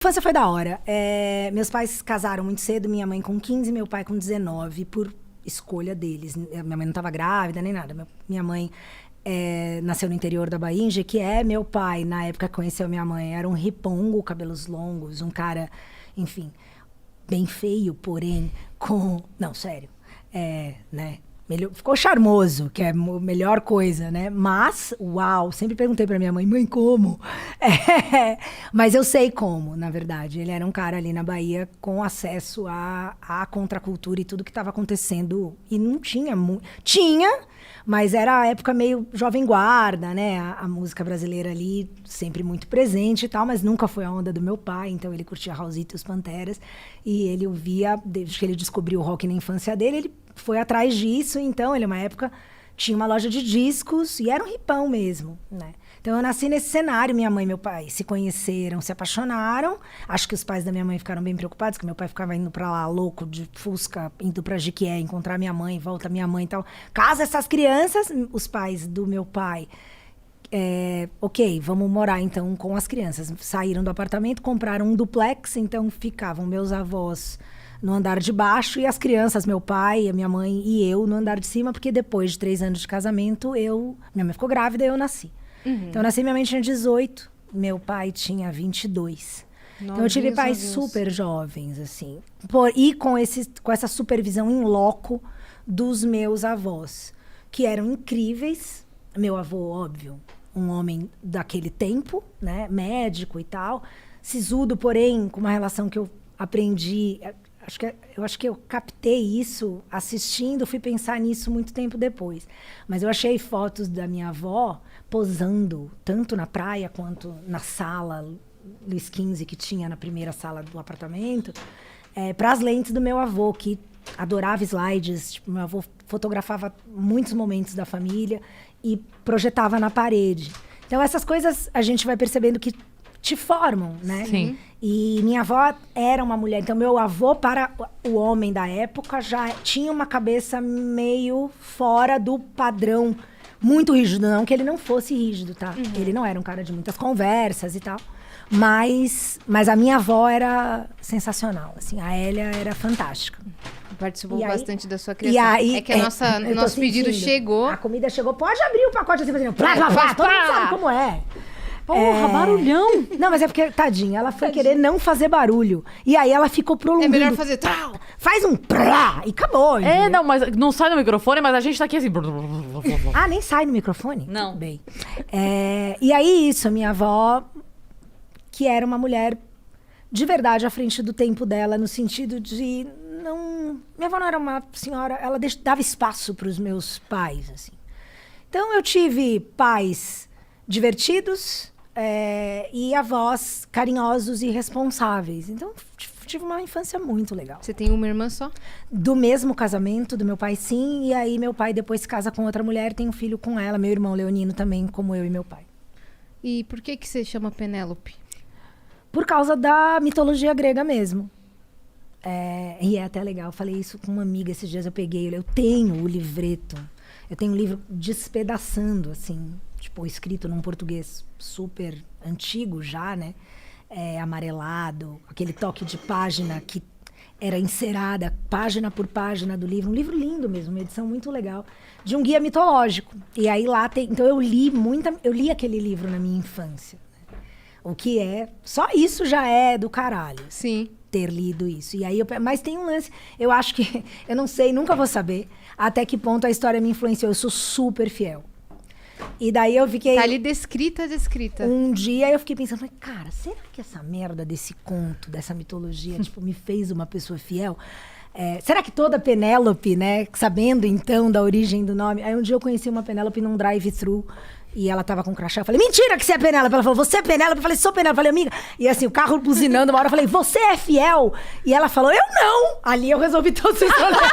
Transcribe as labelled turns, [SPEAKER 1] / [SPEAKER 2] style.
[SPEAKER 1] Infância foi da hora. Meus pais casaram muito cedo, minha mãe com 15, meu pai com 19, por escolha deles. Minha mãe não estava grávida nem nada. Minha mãe nasceu no interior da Bahia, em Jequié. Meu pai, na época que conheceu minha mãe, era um ripongo, cabelos longos, um cara, enfim, bem feio, porém, com... Não, sério. Né? Ficou charmoso, que é a melhor coisa, né? Mas, uau, sempre perguntei pra minha mãe, mãe, como? Mas eu sei como, na verdade. Ele era um cara ali na Bahia com acesso à contracultura e tudo que estava acontecendo. E não tinha muito... Tinha, mas era a época meio jovem guarda, né? A música brasileira ali sempre muito presente e tal, mas nunca foi a onda do meu pai. Então ele curtia Raulzito e os Panteras. E ele ouvia, desde que ele descobriu o rock na infância dele, ele foi atrás disso. Então ele, uma época, tinha uma loja de discos e era um ripão mesmo, né? Então eu nasci nesse cenário. Minha mãe e meu pai se conheceram, se apaixonaram. Acho que os pais da minha mãe ficaram bem preocupados, que meu pai ficava indo pra lá louco de Fusca, indo pra Jequié, encontrar minha mãe, volta minha mãe e tal. Casa essas crianças, os pais do meu pai, ok, vamos morar então com as crianças. Saíram do apartamento, compraram um duplex, então ficavam meus avós no andar de baixo e as crianças, meu pai, a minha mãe e eu no andar de cima, porque depois de 3 anos de casamento, minha mãe ficou grávida e eu nasci. Então eu nasci, minha mãe tinha 18, meu pai tinha 22. Então eu tive pais super jovens, assim. E com essa supervisão in loco dos meus avós, que eram incríveis. Meu avô, óbvio, um homem daquele tempo, né, médico e tal, sisudo, porém, com uma relação que eu aprendi... Eu acho que eu captei isso assistindo, fui pensar nisso muito tempo depois. Mas eu achei fotos da minha avó posando, tanto na praia quanto na sala Luiz XV, que tinha na primeira sala do apartamento, para as lentes do meu avô, que adorava slides. Tipo, meu avô fotografava muitos momentos da família e projetava na parede. Então, essas coisas a gente vai percebendo que te formam, né?
[SPEAKER 2] Sim.
[SPEAKER 1] E minha avó era uma mulher. Então, meu avô, para o homem da época, já tinha uma cabeça meio fora do padrão, muito rígido. Não que ele não fosse rígido, tá? Ele não era um cara de muitas conversas e tal. Mas a minha avó era sensacional, assim. A Hélia era fantástica.
[SPEAKER 3] Participou
[SPEAKER 1] E aí-
[SPEAKER 3] bastante da sua criação.
[SPEAKER 1] E aí,
[SPEAKER 3] é que
[SPEAKER 1] eu tô
[SPEAKER 3] nosso pedido
[SPEAKER 1] sentindo.
[SPEAKER 3] chegou.
[SPEAKER 1] A comida chegou. Pode abrir o pacote assim, fazendo plá, plá, plá. Todo mundo sabe como é.
[SPEAKER 2] Porra, barulhão!
[SPEAKER 1] Não, mas é porque, tadinha, ela foi querer não fazer barulho. E aí ela ficou prolongando.
[SPEAKER 3] É melhor fazer trau.
[SPEAKER 1] Faz um plá e acabou. entendeu?
[SPEAKER 2] Não, mas não sai no microfone, mas a gente tá aqui assim.
[SPEAKER 1] Ah, nem sai no microfone?
[SPEAKER 2] Não.
[SPEAKER 1] Tudo bem. E aí isso, minha avó, que era uma mulher de verdade à frente do tempo dela, no sentido de não... Minha avó não era uma senhora, ela dava espaço para os meus pais, assim. Então eu tive pais divertidos, e avós carinhosos e responsáveis. Então, tive uma infância muito legal.
[SPEAKER 3] Você tem uma irmã só?
[SPEAKER 1] Do mesmo casamento, do meu pai, sim. E aí, meu pai depois se casa com outra mulher, tem um filho com ela. Meu irmão Leonino também, como eu e meu pai.
[SPEAKER 3] E por que você chama Penélope?
[SPEAKER 1] Por causa da mitologia grega mesmo. E é até legal. Eu falei isso com uma amiga esses dias. Eu tenho o livreto. Eu tenho um livro despedaçando, assim... Tipo, escrito num português super antigo já, né? Amarelado, aquele toque de página que era encerada, página por página do livro. Um livro lindo mesmo, uma edição muito legal. De um guia mitológico. E aí lá tem... Então eu li aquele livro na minha infância. Né? O que só isso já é do caralho.
[SPEAKER 3] Sim.
[SPEAKER 1] Ter lido isso. E aí mas tem um lance... Eu acho que... Eu não sei, nunca vou saber até que ponto a história me influenciou. Eu sou super fiel. E daí eu fiquei...
[SPEAKER 3] Tá ali descrita.
[SPEAKER 1] Um dia eu fiquei pensando, cara, será que essa merda desse conto, dessa mitologia, tipo, me fez uma pessoa fiel? Será que toda Penélope, né, sabendo então da origem do nome... Aí um dia eu conheci uma Penélope num drive-thru e ela tava com crachá. Eu falei, mentira que você é Penélope. Ela falou, você é Penélope? Eu falei, sou Penélope. Eu falei, amiga... E assim, o carro buzinando, uma hora eu falei, você é fiel? E ela falou, eu não! Ali eu resolvi todos os problemas.